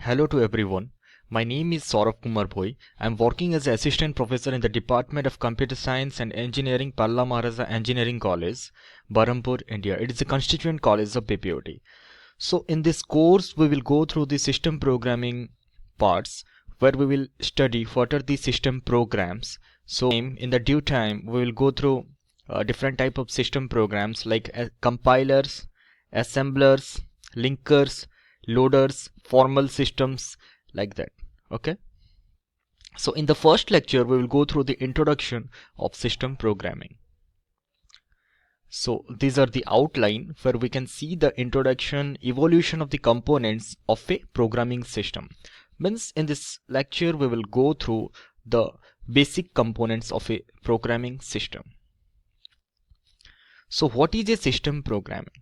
Hello to everyone. My name is Saurabh Kumar Bhoi. I am working as an assistant professor in the Department of Computer Science and Engineering, Palla Maharaja Engineering College, Berhampur, India. It is a constituent college of BPOT. So in this course, we will go through the system programming parts where we will study what are the system programs. So in the due time, we will go through different type of system programs like compilers, assemblers, linkers, loaders, formal systems, like that. Okay. So in the first lecture, we will go through the introduction of system programming. So these are the outline where we can see the introduction, evolution of the components of a programming system. Means in this lecture, we will go through the basic components of a programming system. So what is a system programming?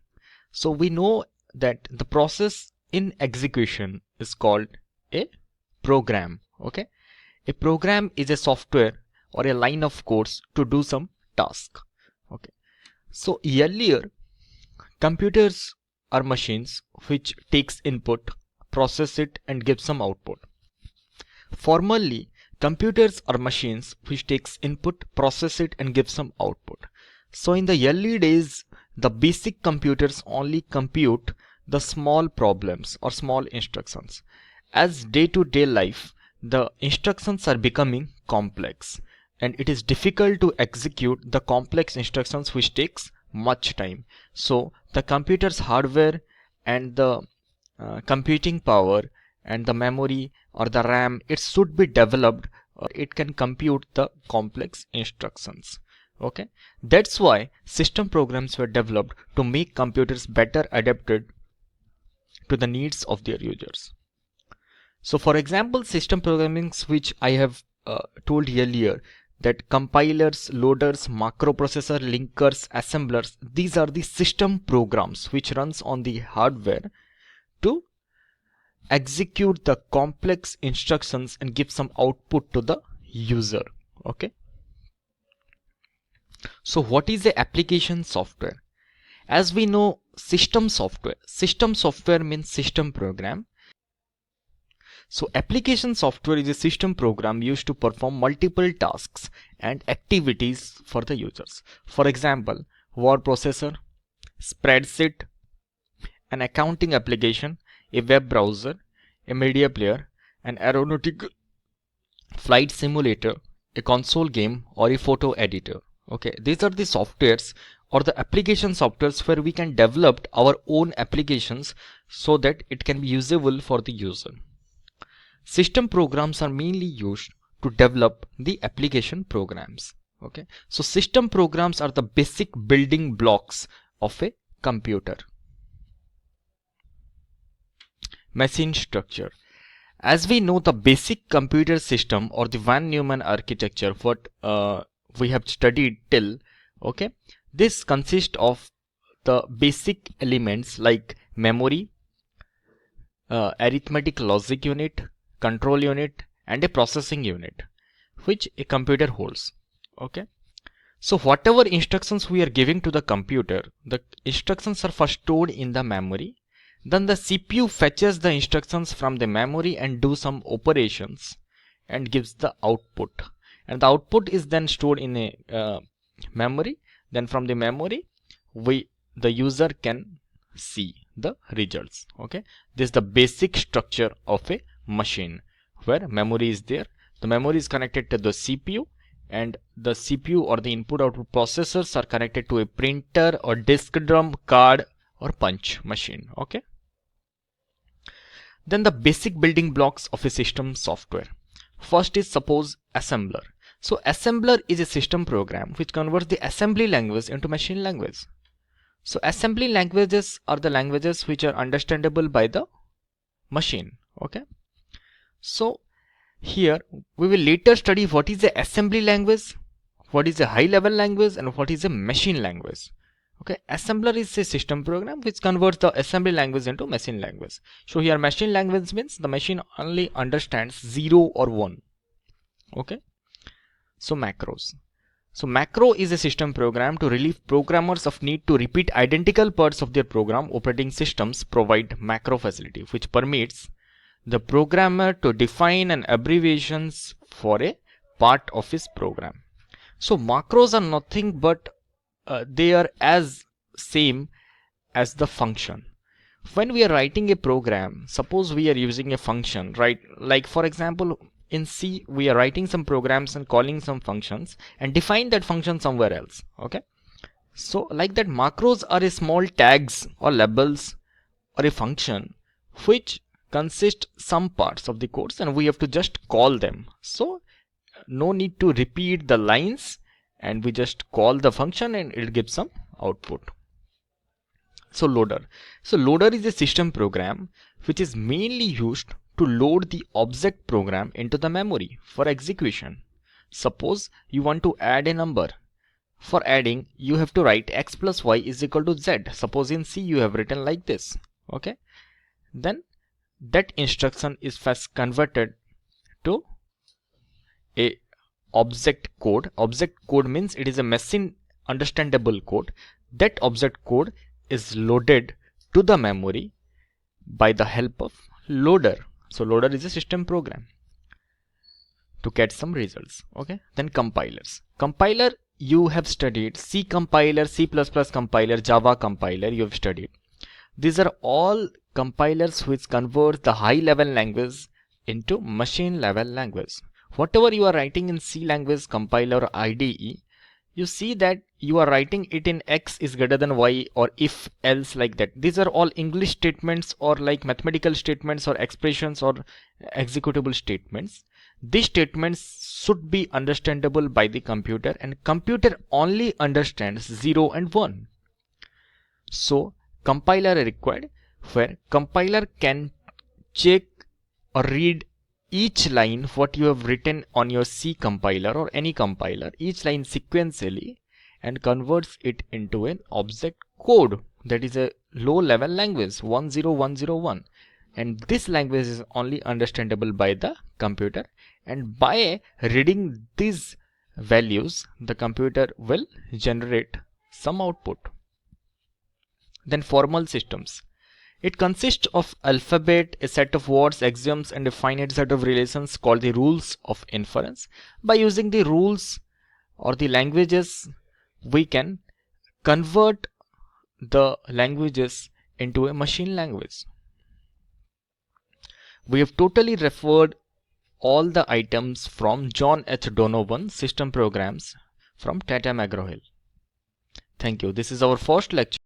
So we know that the process in execution is called a program. Okay. A program is a software or a line of code to do some task. Okay. So earlier, computers are machines which takes input, process it and gives some output. Formerly, computers are machines which takes input, process it and gives some output. So in the early days, the basic computers only compute the small problems or small instructions. As day-to-day life, the instructions are becoming complex and it is difficult to execute the complex instructions which takes much time. So the computer's hardware and the computing power and the memory or the RAM, it should be developed or it can compute the complex instructions. Okay, that's why system programs were developed to make computers better adapted to the needs of their users. So for example, system programming which I have told earlier, that compilers, loaders, macroprocessor, linkers, assemblers, these are the system programs which runs on the hardware to execute the complex instructions and give some output to the user. Okay. So what is the application software? As we know, system software means system program. So application software is a system program used to perform multiple tasks and activities for the users. For example, word processor, spreadsheet, an accounting application, a web browser, a media player, an aeronautic flight simulator, a console game or a photo editor. Okay, these are the softwares or the application softwares where we can develop our own applications so that it can be usable for the user. System programs are mainly used to develop the application programs. Okay, so system programs are the basic building blocks of a computer. Machine structure. As we know, the basic computer system or the von Neumann architecture, what we have studied till, okay, this consists of the basic elements like memory, arithmetic logic unit, control unit and a processing unit which a computer holds. Okay, so whatever instructions we are giving to the computer, the instructions are first stored in the memory. Then the CPU fetches the instructions from the memory and do some operations and gives the output, and the output is then stored in a memory. Then from the memory the user can see the results. Okay, this is the basic structure of a machine where memory is there. The memory is connected to the CPU and the CPU or the input output processors are connected to a printer or disk drum, card or punch machine. Okay, then the basic building blocks of a system software. First is suppose assembler. So assembler is a system program which converts the assembly language into machine language. So assembly languages are the languages which are understandable by the machine. Okay, so here we will later study what is the assembly language, what is a high level language and what is a machine language. Okay, assembler is a system program which converts the assembly language into machine language. So here machine language means the machine only understands 0 or 1. Okay, so macros. So macro is a system program to relieve programmers of need to repeat identical parts of their program. Operating systems provide macro facility which permits the programmer to define an abbreviations for a part of his program. So macros are nothing but they are as same as the function. When we are writing a program, suppose we are using a function, right? Like for example, in C, we are writing some programs and calling some functions and define that function somewhere else. Okay. So like that, macros are a small tags or labels or a function which consist some parts of the codes and we have to just call them. So no need to repeat the lines and we just call the function and it gives some output. So loader. So loader is a system program which is mainly used to load the object program into the memory for execution. Suppose you want to add a number. For adding, you have to write x plus y is equal to z. Suppose in C you have written like this. Okay. Then that instruction is first converted to a object code. Object code means it is a machine understandable code. That object code is loaded to the memory by the help of loader. So loader is a system program to get some results. Okay. Then compilers. Compiler you have studied. C compiler, C++ compiler, Java compiler you have studied. These are all compilers which convert the high level language into machine level language. Whatever you are writing in C language compiler or IDE, you see that you are writing it in x is greater than y or if else like that. These are all English statements or like mathematical statements or expressions or executable statements. These statements should be understandable by the computer and computer only understands 0 and 1. So compiler are required where compiler can check or read each line what you have written on your C compiler or any compiler, each line sequentially and converts it into an object code that is a low level language 10101, and this language is only understandable by the computer, and by reading these values the computer will generate some output. Then formal systems. It consists of alphabet, a set of words, axioms, and a finite set of relations called the rules of inference. By using the rules or the languages, we can convert the languages into a machine language. We have totally referred all the items from John H. Donovan System Programs from Tata McGraw-Hill. Thank you. This is our first lecture.